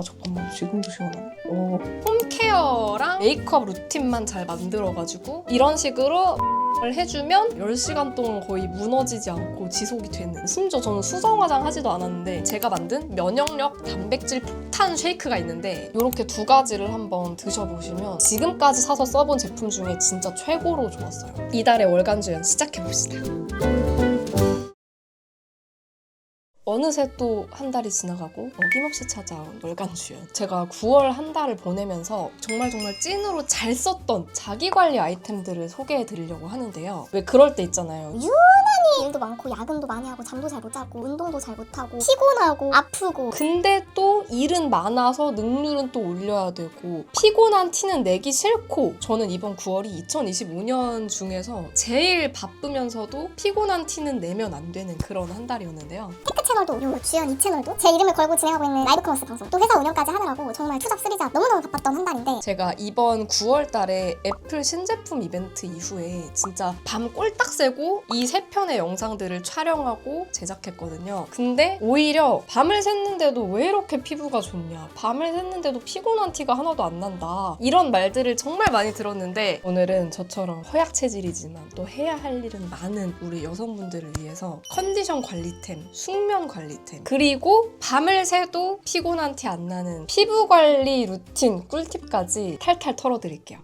잠깐만, 지금도 시원하네. 홈케어랑 메이크업 루틴만 잘 만들어가지고 이런 식으로 해주면 10시간 동안 거의 무너지지 않고 지속이 되는, 심지어 저는 수정 화장 하지도 않았는데 제가 만든 면역력 단백질 폭탄 쉐이크가 있는데 이렇게 두 가지를 한번 드셔보시면 지금까지 사서 써본 제품 중에 진짜 최고로 좋았어요. 이달의 월간주연 시작해봅시다. 어느새 또 한 달이 지나가고 어김없이 찾아온 월간주연. 제가 9월 한 달을 보내면서 정말 찐으로 잘 썼던 자기관리 아이템들을 소개해드리려고 하는데요. 왜 그럴 때 있잖아요. 유난히 일도 많고 야근도 많이 하고 잠도 잘 못 자고 운동도 잘 못하고 피곤하고 아프고, 근데 또 일은 많아서 능률은 또 올려야 되고 피곤한 티는 내기 싫고, 저는 이번 9월이 2025년 중에서 제일 바쁘면서도 피곤한 티는 내면 안 되는 그런 한 달이었는데요. 테크 채널도 요 주연 이 채널도 제 이름을 걸고 진행하고 있는 라이브 커머스 방송, 또 회사 운영까지 하느라고 정말 투잡 쓰리잡 너무너무 바빴던 한 달인데, 제가 이번 9월 달에 애플 신제품 이벤트 이후에 진짜 밤 꼴딱 새고 이 3편의 영상들을 촬영하고 제작했거든요. 근데 오히려 밤을 샜는데도 왜 이렇게 피부가 좋냐, 밤을 샜는데도 피곤한 티가 하나도 안 난다, 이런 말들을 정말 많이 들었는데, 오늘은 저처럼 허약 체질이지만 또 해야 할 일은 많은 우리 여성분들을 위해서 컨디션 관리템, 숙면 관리템, 그리고 밤을 새도 피곤한 티 안 나는 피부 관리 루틴 꿀팁까지 탈탈 털어드릴게요.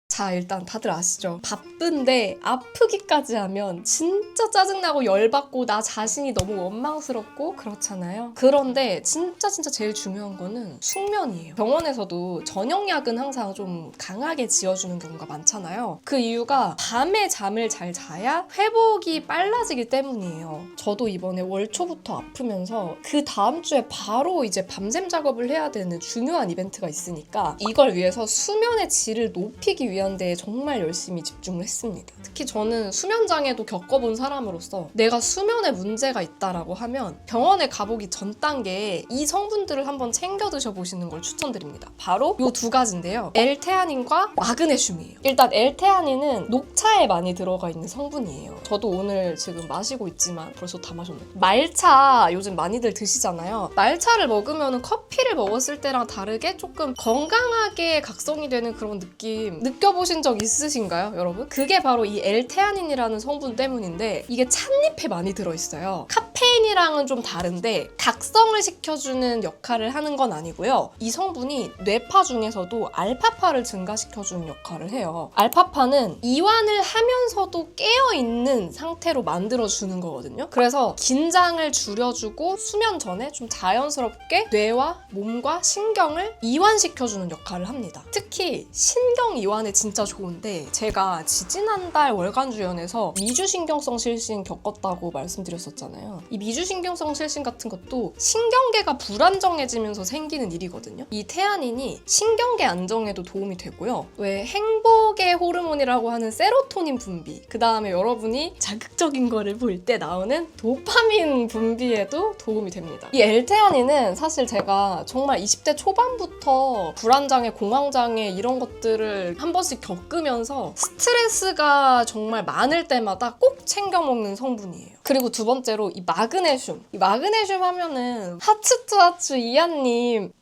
자, 일단 다들 아시죠? 바쁜데 아프기까지 하면 진짜 짜증나고 열받고 나 자신이 너무 원망스럽고 그렇잖아요. 그런데 진짜 제일 중요한 거는 숙면이에요. 병원에서도 저녁약은 항상 좀 강하게 지어주는 경우가 많잖아요. 그 이유가 밤에 잠을 잘 자야 회복이 빨라지기 때문이에요. 저도 이번에 월 초부터 아프면서 그 다음 주에 바로 이제 밤샘 작업을 해야 되는 중요한 이벤트가 있으니까 이걸 위해서 수면의 질을 높이기 위한 데 정말 열심히 집중을 했습니다. 특히 저는 수면장애도 겪어본 사람으로서 내가 수면에 문제가 있다라고 하면 병원에 가보기 전 단계에 이 성분들을 한번 챙겨 드셔보시는 걸 추천드립니다. 바로 이 두 가지인데요. L테아닌과 마그네슘이에요. 일단 L테아닌은 녹차에 많이 들어가 있는 성분이에요. 저도 오늘 지금 마시고 있지만 벌써 다 마셨네. 말차 요즘 많이들 드시잖아요. 말차를 먹으면 커피를 먹었을 때랑 다르게 조금 건강하게 각성이 되는 그런 느낌 느껴보신 적 있으신가요, 여러분? 그게 바로 이 L테아닌이라는 성분 때문인데, 이게 찻잎에 많이 들어있어요. 카페인이랑은 좀 다른데 각성을 시켜주는 역할을 하는 건 아니고요. 이 성분이 뇌파 중에서도 알파파를 증가시켜주는 역할을 해요. 알파파는 이완을 하면서도 깨어있는 상태로 만들어주는 거거든요. 그래서 긴장을 줄여주고 수면 전에 좀 자연스럽게 뇌와 몸과 신경을 이완시켜주는 역할을 합니다. 특히 신경 이완에 진짜 좋은데, 제가 지지난달 월간주연에서 미주신경성 실신 겪었다고 말씀드렸었잖아요. 이 미주신경성 실신 같은 것도 신경계가 불안정해지면서 생기는 일이거든요. 이 테아닌이 신경계 안정에도 도움이 되고요. 왜 행복의 호르몬이라고 하는 세로토닌 분비, 그 다음에 여러분이 자극적인 거를 볼 때 나오는 도파민 분비에도 도움이 됩니다. 이 L테아닌은 사실 제가 정말 20대 초반부터 불안장애, 공황장애 이런 것들을 한 번씩 겪으면서 스트레스가 정말 많을 때마다 꼭 챙겨 먹는 성분이에요. 그리고 두 번째로 이 마그네슘. 이 마그네슘 하면은 하츠투하츠 이하님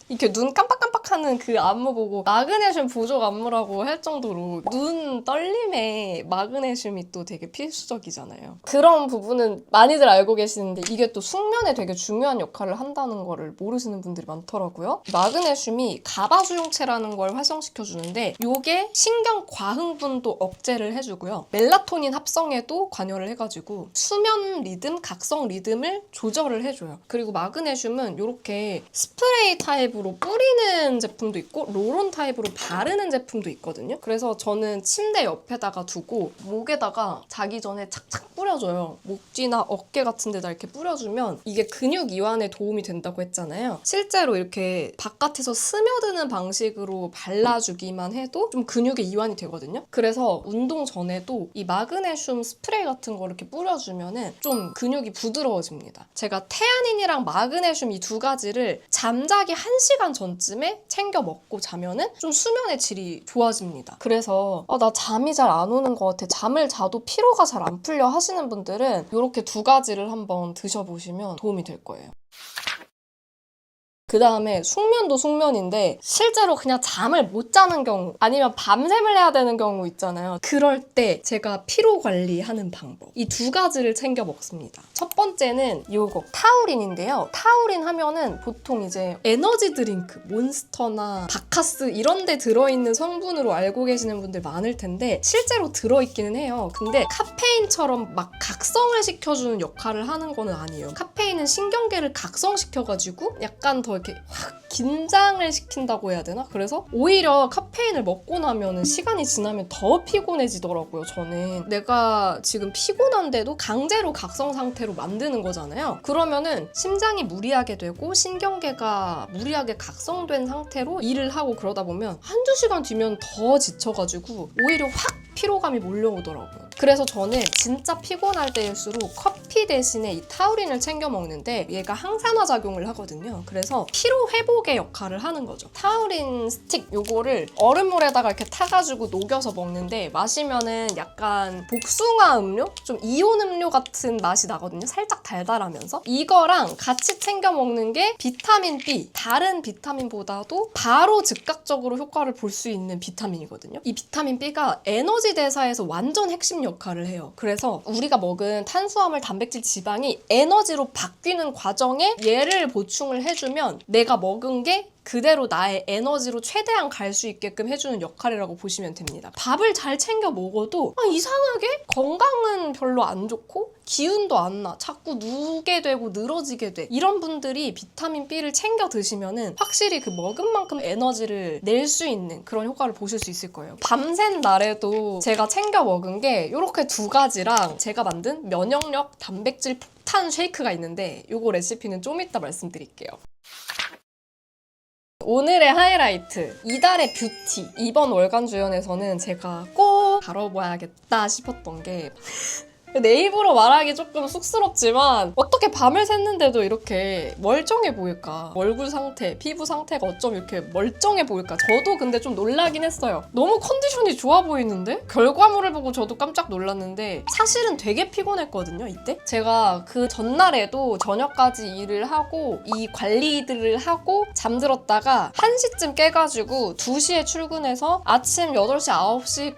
이렇게 눈 깜빡깜빡하는 그 안무 보고 마그네슘 부족 안무라고 할 정도로 눈 떨림에 마그네슘이 또 되게 필수적이잖아요. 그런 부분은 많이들 알고 계시는데 이게 또 숙면에 되게 중요한 역할을 한다는 거를 모르시는 분들이 많더라고요. 마그네슘이 가바 수용체라는 걸 활성시켜주는데 이게 신경 과흥분도 억제를 해주고요. 멜라토닌 합성에도 관여를 해가지고 수면 리듬, 각성 리듬을 조절을 해줘요. 그리고 마그네슘은 이렇게 스프레이 타입으로 뿌리는 제품도 있고 롤온 타입으로 바르는 제품도 있거든요. 그래서 저는 침대 옆에다가 두고 목에다가 자기 전에 착착 뿌려줘요. 목 뒤나 어깨 같은 데다 이렇게 뿌려주면 이게 근육 이완에 도움이 된다고 했잖아요. 실제로 이렇게 바깥에서 스며드는 방식으로 발라주기만 해도 좀 근육의 이완이 되거든요. 그래서 운동 전에도 이 마그네슘 스프레이 같은 거 이렇게 뿌려주면은 좀 근육이 부드러워집니다. 제가 테아닌이랑 마그네슘 이 두 가지를 잠자기 1시간 전쯤에 챙겨 먹고 자면은 좀 수면의 질이 좋아집니다. 그래서 나 잠이 잘 안 오는 것 같아, 잠을 자도 피로가 잘 안 풀려 하시는 분들은 이렇게 두 가지를 한번 드셔보시면 도움이 될 거예요. 그 다음에 숙면도 숙면인데 실제로 그냥 잠을 못 자는 경우 아니면 밤샘을 해야 되는 경우 있잖아요. 그럴 때 제가 피로 관리하는 방법 이 두 가지를 챙겨 먹습니다. 첫 번째는 요거 타우린인데요. 타우린 하면은 보통 이제 에너지 드링크 몬스터나 바카스 이런 데 들어있는 성분으로 알고 계시는 분들 많을 텐데 실제로 들어있기는 해요. 근데 카페인처럼 막 각성을 시켜주는 역할을 하는 거는 아니에요. 카페인은 신경계를 각성시켜가지고 약간 더 이렇게 확 긴장을 시킨다고 해야 되나? 그래서 오히려 카페인을 먹고 나면은 시간이 지나면 더 피곤해지더라고요. 저는 내가 지금 피곤한데도 강제로 각성 상태로 만드는 거잖아요. 그러면은 심장이 무리하게 되고 신경계가 무리하게 각성된 상태로 일을 하고 그러다 보면 한두 시간 뒤면 더 지쳐가지고 오히려 확 피로감이 몰려오더라고요. 그래서 저는 진짜 피곤할 때일수록 커피 대신에 이 타우린을 챙겨 먹는데 얘가 항산화 작용을 하거든요. 그래서 피로 회복의 역할을 하는 거죠. 타우린 스틱 요거를 얼음물에다가 이렇게 타가지고 녹여서 먹는데 마시면은 약간 복숭아 음료? 좀 이온 음료 같은 맛이 나거든요. 살짝 달달하면서. 이거랑 같이 챙겨 먹는 게 비타민 B. 다른 비타민보다도 바로 즉각적으로 효과를 볼 수 있는 비타민이거든요. 이 비타민 B가 에너지 대사에서 완전 핵심 역할을 해요. 그래서 우리가 먹은 탄수화물, 단백질, 지방이 에너지로 바뀌는 과정에 얘를 보충을 해주면 내가 먹은 게 그대로 나의 에너지로 최대한 갈 수 있게끔 해주는 역할이라고 보시면 됩니다. 밥을 잘 챙겨 먹어도 이상하게 건강은 별로 안 좋고 기운도 안 나. 자꾸 누게 되고 늘어지게 돼. 이런 분들이 비타민 B를 챙겨 드시면은 확실히 그 먹은 만큼 에너지를 낼 수 있는 그런 효과를 보실 수 있을 거예요. 밤샌 날에도 제가 챙겨 먹은 게 이렇게 두 가지랑 제가 만든 면역력 단백질 폭탄 쉐이크가 있는데 요거 레시피는 좀 이따 말씀드릴게요. 오늘의 하이라이트 이달의 뷰티 이번 월간 주연에서는 제가 꼭 다뤄봐야겠다 싶었던 게 내 입으로 말하기 조금 쑥스럽지만 어떻게 밤을 샜는데도 이렇게 멀쩡해 보일까? 얼굴 상태, 피부 상태가 어쩜 이렇게 멀쩡해 보일까? 저도 근데 좀 놀라긴 했어요. 너무 컨디션이 좋아 보이는데? 결과물을 보고 저도 깜짝 놀랐는데 사실은 되게 피곤했거든요, 이때? 제가 그 전날에도 저녁까지 일을 하고 이 관리들을 하고 잠들었다가 1시쯤 깨가지고 2시에 출근해서 아침 8시,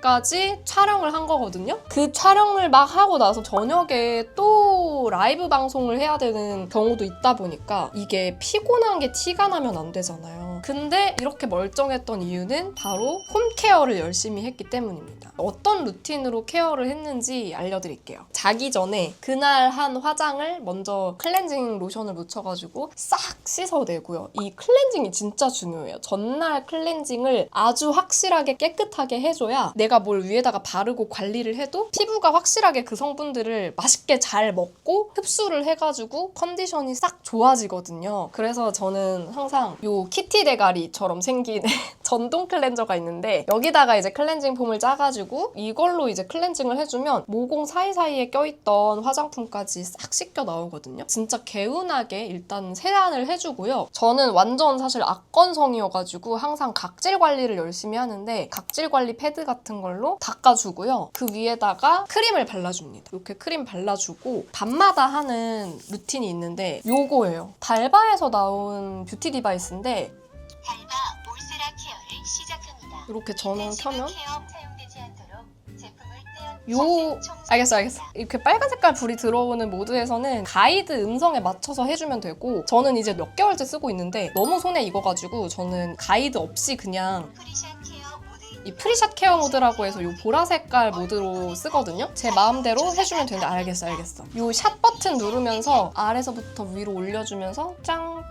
9시까지 촬영을 한 거거든요? 그 촬영을 막 하고 나서 저녁에 또 라이브 방송을 해야 되는 경우도 있다 보니까 이게 피곤한 게 티가 나면 안 되잖아요. 근데 이렇게 멀쩡했던 이유는 바로 홈케어를 열심히 했기 때문입니다. 어떤 루틴으로 케어를 했는지 알려드릴게요. 자기 전에 그날 한 화장을 먼저 클렌징 로션을 묻혀가지고 싹 씻어내고요. 이 클렌징이 진짜 중요해요. 전날 클렌징을 아주 확실하게 깨끗하게 해줘야 내가 뭘 위에다가 바르고 관리를 해도 피부가 확실하게 그 성분들을 맛있게 잘 먹고 흡수를 해가지고 컨디션이 싹 좋아지거든요. 그래서 저는 항상 요 키티 대가리처럼 생긴 전동 클렌저가 있는데 여기다가 이제 클렌징 폼을 짜가지고 이걸로 이제 클렌징을 해주면 모공 사이사이에 껴있던 화장품까지 싹 씻겨 나오거든요. 진짜 개운하게 일단 세안을 해주고요. 저는 완전 사실 악건성이어가지고 항상 각질 관리를 열심히 하는데 각질 관리 패드 같은 걸로 닦아주고요. 그 위에다가 크림을 발라줍니다. 이렇게 크림 발라주고 밤마다 하는 루틴이 있는데 요거예요. 달바에서 나온 뷰티 디바이스인데 달바 몰세라 케어를 시작합니다. 이렇게 전원 켜면 케어 사용되지 않도록 제품을 알겠어. 이렇게 빨간 색깔 불이 들어오는 모드에서는 가이드 음성에 맞춰서 해주면 되고 저는 이제 몇 개월째 쓰고 있는데 너무 손에 익어가지고 저는 가이드 없이 그냥 이 프리샷 케어 모드라고 해서 이 보라 색깔 모드로 쓰거든요. 제 마음대로 해주면 되는데 알겠어. 이 샷 버튼 누르면서 아래서부터 위로 올려주면서 짠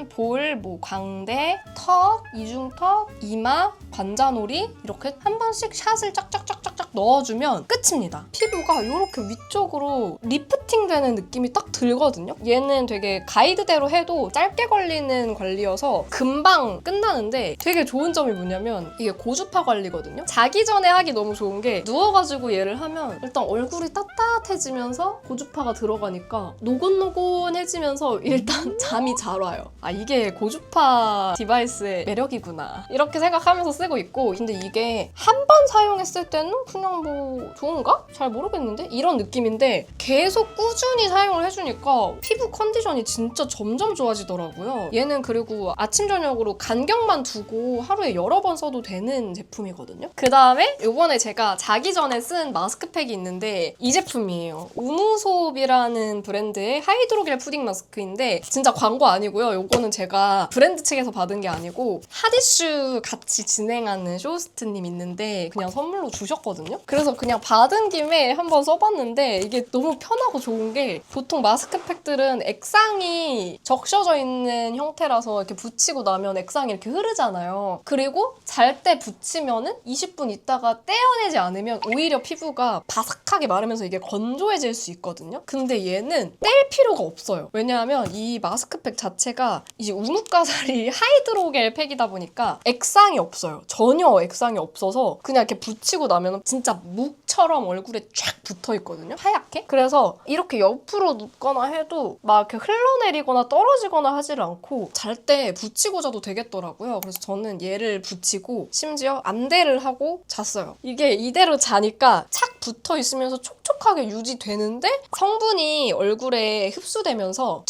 볼, 광대, 턱, 이중턱, 이마, 관자놀이 이렇게 한 번씩 샷을 쫙쫙쫙쫙쫙 넣어주면 끝입니다. 피부가 이렇게 위쪽으로 리프팅 되는 느낌이 딱 들거든요. 얘는 되게 가이드대로 해도 짧게 걸리는 관리여서 금방 끝나는데 되게 좋은 점이 뭐냐면 이게 고주파 관리거든요. 자기 전에 하기 너무 좋은 게 누워가지고 얘를 하면 일단 얼굴이 따뜻해지면서 고주파가 들어가니까 노곤노곤해지면서 일단 잠이 잘 와요. 이게 고주파 디바이스의 매력이구나 이렇게 생각하면서 쓰고 있고 근데 이게 한 번 사용했을 때는 그냥 뭐 좋은가? 잘 모르겠는데? 이런 느낌인데 계속 꾸준히 사용을 해주니까 피부 컨디션이 진짜 점점 좋아지더라고요. 얘는 그리고 아침 저녁으로 간격만 두고 하루에 여러 번 써도 되는 제품이거든요. 그 다음에 요번에 제가 자기 전에 쓴 마스크팩이 있는데 이 제품이에요. 우무소업이라는 브랜드의 하이드로겔 푸딩 마스크인데 진짜 광고 아니고요. 요거는 제가 브랜드 측에서 받은 게 아니고 하디슈 같이 진행하는 쇼호스트님 있는데 그냥 선물로 주셨거든요. 그래서 그냥 받은 김에 한번 써봤는데 이게 너무 편하고 좋은 게 보통 마스크팩들은 액상이 적셔져 있는 형태라서 이렇게 붙이고 나면 액상이 이렇게 흐르잖아요. 그리고 잘 때 붙이면은 20분 있다가 떼어내지 않으면 오히려 피부가 바삭하게 마르면서 이게 건조해질 수 있거든요. 근데 얘는 뗄 필요가 없어요. 왜냐하면 이 마스크팩 자체가 이제 우뭇가사리 하이드로겔 팩이다 보니까 액상이 없어요. 전혀 액상이 없어서 그냥 이렇게 붙이고 나면 진짜 묵처럼 얼굴에 쫙 붙어 있거든요. 하얗게. 그래서 이렇게 옆으로 눕거나 해도 막 이렇게 흘러내리거나 떨어지거나 하질 않고 잘 때 붙이고 자도 되겠더라고요. 그래서 저는 얘를 붙이고 심지어 안대를 하고 잤어요. 이게 이대로 자니까 착 붙어 있으면서 촉촉하게 유지되는데 성분이 얼굴에 흡수되면서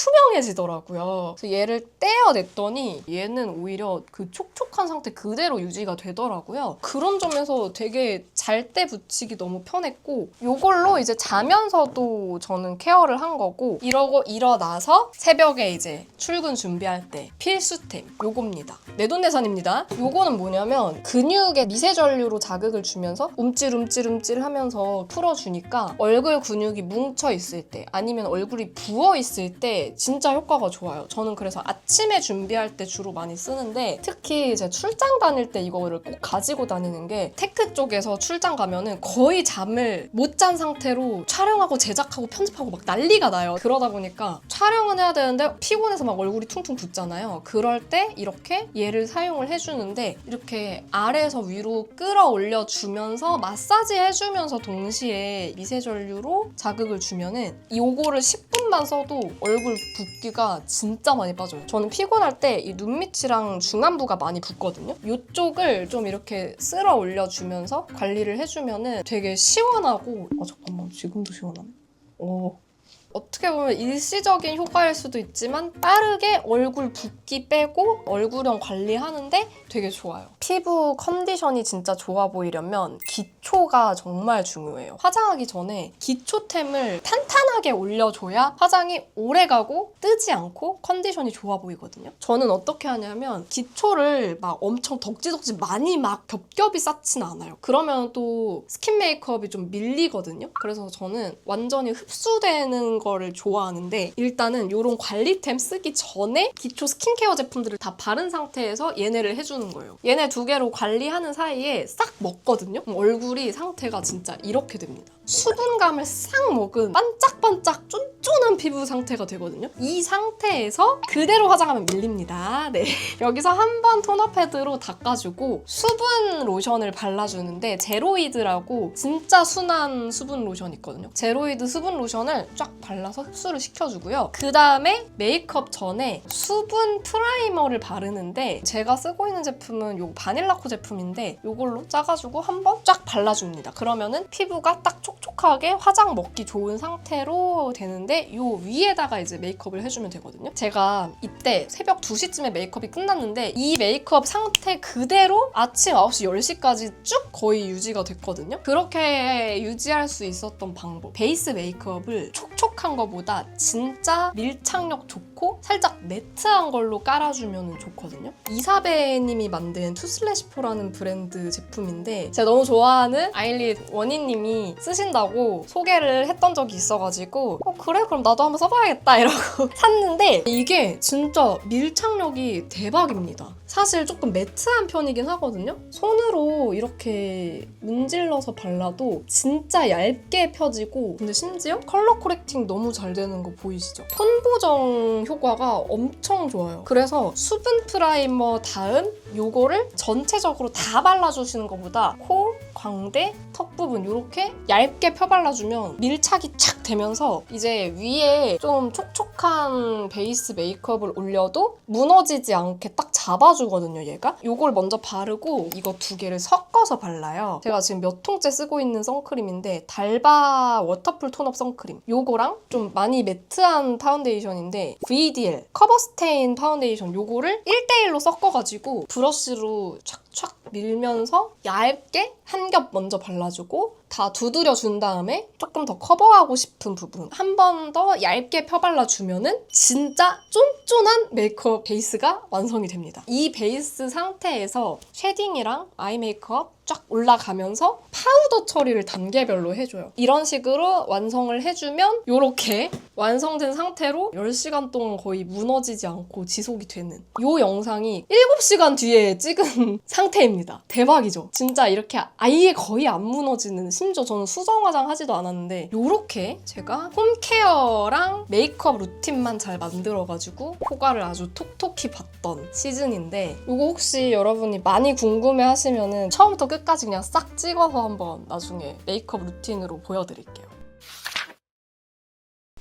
투명해지더라고요. 그래서 얘를 떼어냈더니 얘는 오히려 그 촉촉한 상태 그대로 유지가 되더라고요. 그런 점에서 되게 잘 때 붙이기 너무 편했고 이걸로 이제 자면서도 저는 케어를 한 거고 이러고 일어나서 새벽에 이제 출근 준비할 때 필수템 요겁니다. 내돈내산입니다. 요거는 뭐냐면 근육에 미세전류로 자극을 주면서 움찔움찔움찔 하면서 풀어주니까 얼굴 근육이 뭉쳐 있을 때 아니면 얼굴이 부어 있을 때 진짜 효과가 좋아요. 저는 그래서 아침에 준비할 때 주로 많이 쓰는데 특히 이제 출장 다닐 때 이거를 꼭 가지고 다니는 게 테크 쪽에서 출장 가면은 거의 잠을 못 잔 상태로 촬영하고 제작하고 편집하고 막 난리가 나요. 그러다 보니까 촬영은 해야 되는데 피곤해서 막 얼굴이 퉁퉁 붓잖아요. 그럴 때 이렇게 얘를 사용을 해주는데 이렇게 아래에서 위로 끌어올려 주면서 마사지 해주면서 동시에 미세전류로 자극을 주면은 요거를 10분만 써도 얼굴 붓기가 진짜 많이 빠져요. 저는 피곤할 때 이 눈밑이랑 중안부가 많이 붓거든요. 이쪽을 좀 이렇게 쓸어 올려주면서 관리를 해주면은 되게 시원하고 잠깐만 지금도 시원하네. 어떻게 보면 일시적인 효과일 수도 있지만 빠르게 얼굴 붓기 빼고 얼굴형 관리하는데 되게 좋아요. 피부 컨디션이 진짜 좋아 보이려면 기초가 정말 중요해요. 화장하기 전에 기초템을 탄탄하게 올려줘야 화장이 오래가고 뜨지 않고 컨디션이 좋아 보이거든요. 저는 어떻게 하냐면 기초를 막 엄청 덕지덕지 많이 막 겹겹이 쌓진 않아요. 그러면 또 스킨 메이크업이 좀 밀리거든요. 그래서 저는 완전히 흡수되는 거를 좋아하는데 일단은 이런 관리템 쓰기 전에 기초 스킨케어 제품들을 다 바른 상태에서 얘네를 해주는 거예요. 얘네 두 개로 관리하는 사이에 싹 먹거든요. 그럼 얼굴이 상태가 진짜 이렇게 됩니다. 수분감을 싹 먹은 반짝반짝 쫀쫀한 피부 상태가 되거든요. 이 상태에서 그대로 화장하면 밀립니다. 네. 여기서 한 번 토너 패드로 닦아주고 수분 로션을 발라주는데 제로이드라고 진짜 순한 수분 로션 있거든요. 제로이드 수분 로션을 쫙 발라서 흡수를 시켜주고요. 그 다음에 메이크업 전에 수분 프라이머를 바르는데 제가 쓰고 있는 제품은 요 바닐라코 제품인데 요걸로 짜가지고 한 번 쫙 발라줍니다. 그러면은 피부가 딱 촉촉하게 화장 먹기 좋은 상태로 되는데 요 위에다가 이제 메이크업을 해주면 되거든요. 제가 이때 새벽 2시쯤에 메이크업이 끝났는데 이 메이크업 상태 그대로 아침 9시, 10시까지 쭉 거의 유지가 됐거든요. 그렇게 유지할 수 있었던 방법. 베이스 메이크업을 촉촉한 거보다 진짜 밀착력 좋고 살짝 매트한 걸로 깔아주면 좋거든요. 이사배님이 만든 투슬래시포라는 브랜드 제품인데 제가 너무 좋아하는 아일릿 원희님이 쓰신다고 소개를 했던 적이 있어가지고 그래? 그럼 나도 한번 써봐야겠다 이러고 샀는데 이게 진짜 밀착력이 대박입니다. 사실 조금 매트한 편이긴 하거든요. 손으로 이렇게 문질러서 발라도 진짜 얇게 펴지고 근데 심지어 컬러 코렉팅 너무 잘 되는 거 보이시죠? 톤 보정 효과가 엄청 좋아요. 그래서 수분 프라이머 다음 요거를 전체적으로 다 발라주시는 것보다 코, 광대, 턱 부분 이렇게 얇게 펴발라주면 밀착이 착 되면서 이제 위에 좀 촉촉한 베이스 메이크업을 올려도 무너지지 않게 딱 잡아주거든요, 얘가. 요걸 먼저 바르고 이거 두 개를 섞어서 발라요. 제가 지금 몇 통째 쓰고 있는 선크림인데 달바 워터풀 톤업 선크림. 요거랑 좀 많이 매트한 파운데이션인데 VDL 커버스테인 파운데이션 요거를 1대1로 섞어가지고 브러쉬로 촥촥 밀면서 얇게 한 겹 먼저 발라주고 다 두드려 준 다음에 조금 더 커버하고 싶은 부분 한 번 더 얇게 펴발라주면은 진짜 쫀쫀한 메이크업 베이스가 완성이 됩니다. 이 베이스 상태에서 쉐딩이랑 아이 메이크업 쫙 올라가면서 파우더 처리를 단계별로 해줘요. 이런 식으로 완성을 해주면 이렇게 완성된 상태로 10시간 동안 거의 무너지지 않고 지속이 되는 이 영상이 7시간 뒤에 찍은 상태입니다. 대박이죠? 진짜 이렇게 아예 거의 안 무너지는, 심지어 저는 수정 화장 하지도 않았는데 이렇게 제가 홈케어랑 메이크업 루틴만 잘 만들어가지고 효과를 아주 톡톡히 봤던 시즌인데 이거 혹시 여러분이 많이 궁금해하시면은 처음부터 끝까지 그냥 싹 찍어서 한번 나중에 메이크업 루틴으로 보여드릴게요.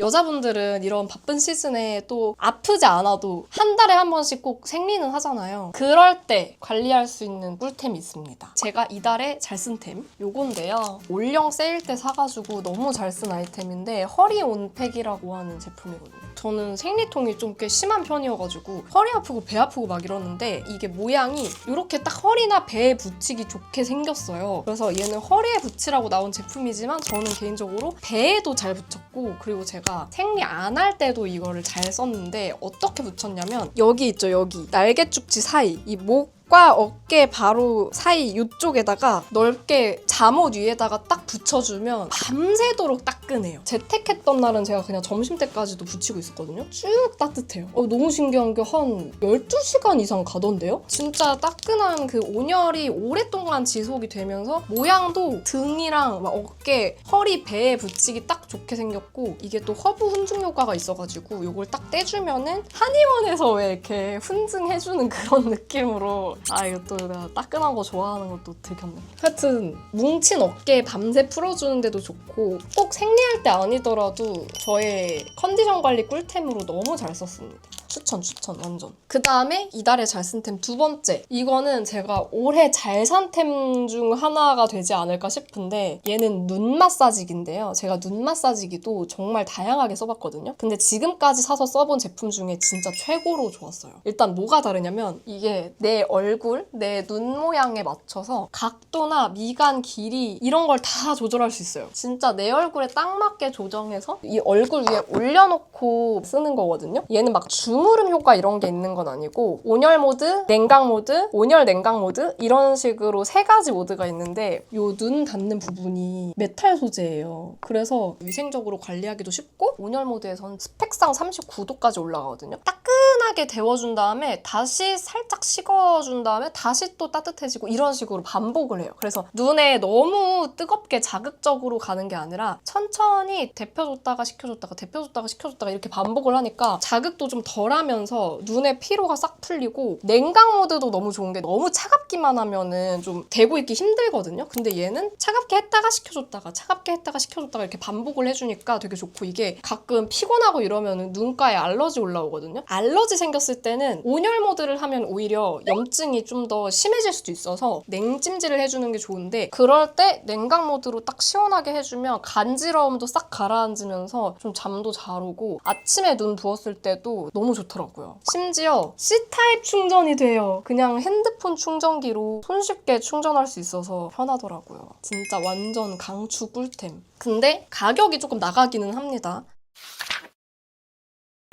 여자분들은 이런 바쁜 시즌에 또 아프지 않아도 한 달에 한 번씩 꼭 생리는 하잖아요. 그럴 때 관리할 수 있는 꿀템이 있습니다. 제가 이달에 잘 쓴 템 요건데요. 올영 세일 때 사가지고 너무 잘 쓴 아이템인데 허리 온팩이라고 하는 제품이거든요. 저는 생리통이 좀 꽤 심한 편이어가지고 허리 아프고 배 아프고 막 이러는데 이게 모양이 이렇게 딱 허리나 배에 붙이기 좋게 생겼어요. 그래서 얘는 허리에 붙이라고 나온 제품이지만 저는 개인적으로 배에도 잘 붙였고, 그리고 제가 생리 안 할 때도 이거를 잘 썼는데 어떻게 붙였냐면 여기 있죠, 여기 날개축지 사이 이 목과 어깨 바로 사이 이쪽에다가 넓게 잠옷 위에다가 딱 붙여주면 밤새도록 따끈해요. 재택했던 날은 제가 그냥 점심때까지도 붙이고 있었거든요. 쭉 따뜻해요. 너무 신기한 게 한 12시간 이상 가던데요? 진짜 따끈한 그 온열이 오랫동안 지속이 되면서 모양도 등이랑 막 어깨, 허리, 배에 붙이기 딱 좋게 생겼고, 이게 또 허브 훈증 효과가 있어가지고 이걸 딱 떼주면은 한의원에서 왜 이렇게 훈증해주는 그런 느낌으로, 이것도 내가 따끈한 거 좋아하는 것도 들켰네. 하여튼 뭉친 어깨 밤새 풀어주는데도 좋고, 꼭 생리할 때 아니더라도 저의 컨디션 관리 꿀템으로 너무 잘 썼습니다. 추천 완전. 그 다음에 이달에 잘 쓴 템 두 번째, 이거는 제가 올해 잘 산 템 중 하나가 되지 않을까 싶은데 얘는 눈 마사지기인데요. 제가 눈 마사지기도 정말 다양하게 써봤거든요. 근데 지금까지 사서 써본 제품 중에 진짜 최고로 좋았어요. 일단 뭐가 다르냐면 이게 내 얼굴, 내 눈 모양에 맞춰서 각도나 미간 길이 이런 걸 다 조절할 수 있어요. 진짜 내 얼굴에 딱 맞게 조정해서 이 얼굴 위에 올려놓고 쓰는 거거든요. 얘는 막 주무름 효과 이런 게 있는 건 아니고 온열 모드, 냉각 모드, 온열 냉각 모드 이런 식으로 3가지 모드가 있는데 요 눈 닿는 부분이 메탈 소재예요. 그래서 위생적으로 관리하기도 쉽고, 온열 모드에서는 스펙상 39도까지 올라가거든요. 따끈하게 데워준 다음에 다시 살짝 식어준 다음에 다시 또 따뜻해지고 이런 식으로 반복을 해요. 그래서 눈에 너무 뜨겁게 자극적으로 가는 게 아니라 천천히 데펴줬다가 식혀줬다가 데펴줬다가 식혀줬다가 이렇게 반복을 하니까 자극도 좀 덜하면서 눈의 피로가 싹 풀리고, 냉각 모드도 너무 좋은 게 너무 차갑기만 하면은 좀 대고 있기 힘들거든요. 근데 얘는 차갑게 했다가 식혀줬다가 차갑게 했다가 식혀줬다가 이렇게 반복을 해주니까 되게 좋고, 이게 가끔 피곤하고 이러면은 눈가에 알러지 올라오거든요. 알러지 생겼을 때는 온열 모드를 하면 오히려 염증이 좀 더 심해질 수도 있어서 냉찜질을 해주는 게 좋은데, 그럴 때 냉각 모드로 딱 시원하게 해주면 간지러움도 싹 가라앉으면서 좀 잠도 잘 오고 아침에 눈 부었을 때도 너무 좋더라고요. 심지어 C타입 충전이 돼요. 그냥 핸드폰 충전기로 손쉽게 충전할 수 있어서 편하더라고요. 진짜 완전 강추 꿀템. 근데 가격이 조금 나가기는 합니다.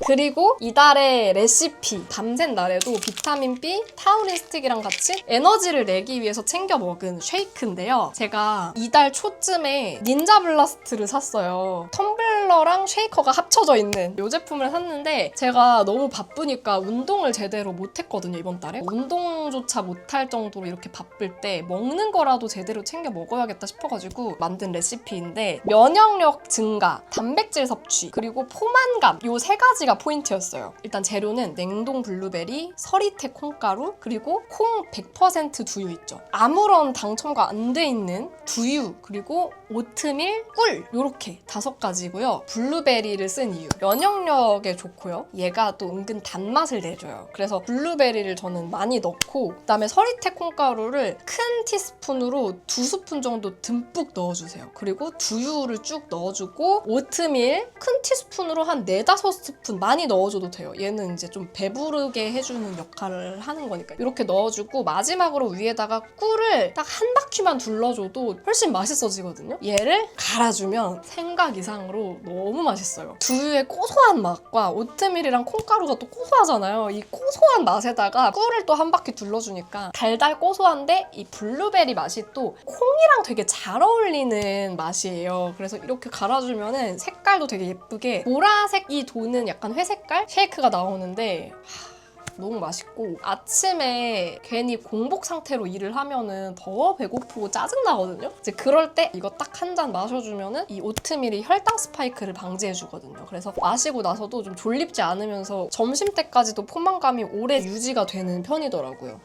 그리고 이달의 레시피, 밤샌 날에도 비타민 B, 타우린 스틱이랑 같이 에너지를 내기 위해서 챙겨 먹은 쉐이크인데요. 제가 이달 초쯤에 닌자 블라스트를 샀어요. 텀블러랑 쉐이커가 합쳐져 있는 이 제품을 샀는데 제가 너무 바쁘니까 운동을 제대로 못했거든요, 이번 달에. 운동조차 못할 정도로 이렇게 바쁠 때 먹는 거라도 제대로 챙겨 먹어야겠다 싶어가지고 만든 레시피인데, 면역력 증가, 단백질 섭취, 그리고 포만감 이 3가지 여기가 포인트였어요. 일단 재료는 냉동 블루베리, 서리태 콩가루, 그리고 콩 100% 두유 있죠. 아무런 당 첨가 안 돼 있는 두유, 그리고 오트밀, 꿀 요렇게 5가지고요. 블루베리를 쓴 이유, 면역력에 좋고요. 얘가 또 은근 단맛을 내줘요. 그래서 블루베리를 저는 많이 넣고, 그다음에 서리태 콩가루를 큰 티스푼으로 2스푼 정도 듬뿍 넣어주세요. 그리고 두유를 쭉 넣어주고, 오트밀 큰 티스푼으로 한 4-5스푼 많이 넣어줘도 돼요. 얘는 이제 좀 배부르게 해주는 역할을 하는 거니까. 이렇게 넣어주고, 마지막으로 위에다가 꿀을 딱 한 바퀴만 둘러줘도 훨씬 맛있어지거든요. 얘를 갈아주면 생각 이상으로 너무 맛있어요. 두유의 고소한 맛과 오트밀이랑 콩가루가 또 고소하잖아요. 이 고소한 맛에다가 꿀을 또 한 바퀴 둘러주니까 달달 고소한데 이 블루베리 맛이 또 콩이랑 되게 잘 어울리는 맛이에요. 그래서 이렇게 갈아주면은 색깔도 되게 예쁘게 보라색이 도는 약간 회색깔 쉐이크가 나오는데 너무 맛있고, 아침에 괜히 공복 상태로 일을 하면은 더 배고프고 짜증나거든요. 이제 그럴 때 이거 딱 한 잔 마셔주면은 이 오트밀이 혈당 스파이크를 방지해주거든요. 그래서 마시고 나서도 좀 졸립지 않으면서 점심때까지도 포만감이 오래 유지가 되는 편이더라고요.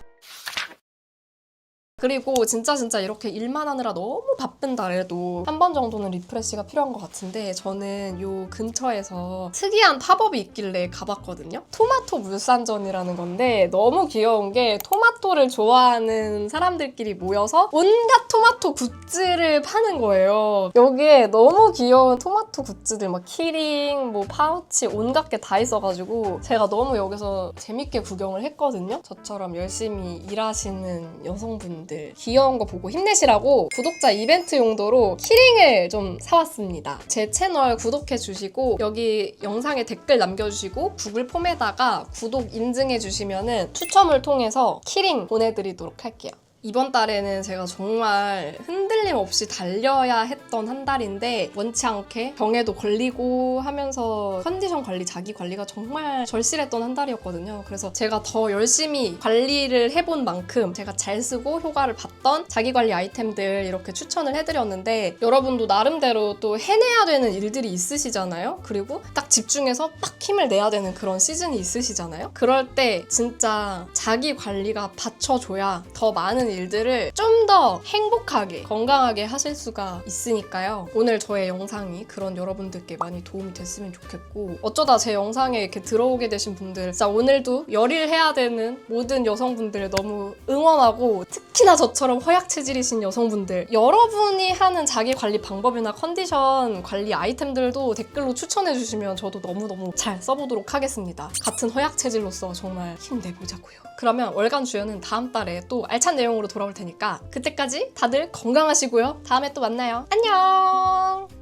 그리고 진짜 이렇게 일만 하느라 너무 바쁜 달에도 한 번 정도는 리프레시가 필요한 것 같은데, 저는 요 근처에서 특이한 팝업이 있길래 가봤거든요. 토마토 물산전이라는 건데, 너무 귀여운 게 토마토를 좋아하는 사람들끼리 모여서 온갖 토마토 굿즈를 파는 거예요. 여기에 너무 귀여운 토마토 굿즈들 막 키링, 뭐 파우치 온갖 게 다 있어가지고 제가 너무 여기서 재밌게 구경을 했거든요. 저처럼 열심히 일하시는 여성분들 귀여운 거 보고 힘내시라고 구독자 이벤트 용도로 키링을 좀 사왔습니다. 제 채널 구독해 주시고 여기 영상에 댓글 남겨주시고 구글 폼에다가 구독 인증해 주시면은 추첨을 통해서 키링 보내드리도록 할게요. 이번 달에는 제가 정말 흔들림 없이 달려야 했던 한 달인데, 원치 않게 병에도 걸리고 하면서 컨디션 관리, 자기 관리가 정말 절실했던 한 달이었거든요. 그래서 제가 더 열심히 관리를 해본 만큼 제가 잘 쓰고 효과를 봤던 자기 관리 아이템들 이렇게 추천을 해드렸는데, 여러분도 나름대로 또 해내야 되는 일들이 있으시잖아요. 그리고 딱 집중해서 빡 힘을 내야 되는 그런 시즌이 있으시잖아요. 그럴 때 진짜 자기 관리가 받쳐줘야 더 많은 일들을 좀 더 행복하게 건강하게 하실 수가 있으니까요. 오늘 저의 영상이 그런 여러분들께 많이 도움이 됐으면 좋겠고, 어쩌다 제 영상에 이렇게 들어오게 되신 분들, 진짜 오늘도 열일해야 되는 모든 여성분들 너무 응원하고, 특히나 저처럼 허약 체질이신 여성분들, 여러분이 하는 자기 관리 방법이나 컨디션 관리 아이템들도 댓글로 추천해 주시면 저도 너무너무 잘 써보도록 하겠습니다. 같은 허약 체질로서 정말 힘내보자고요. 그러면 월간 주연은 다음 달에 또 알찬 내용으로 돌아올 테니까 그때까지 다들 건강하시고요. 다음에 또 만나요. 안녕!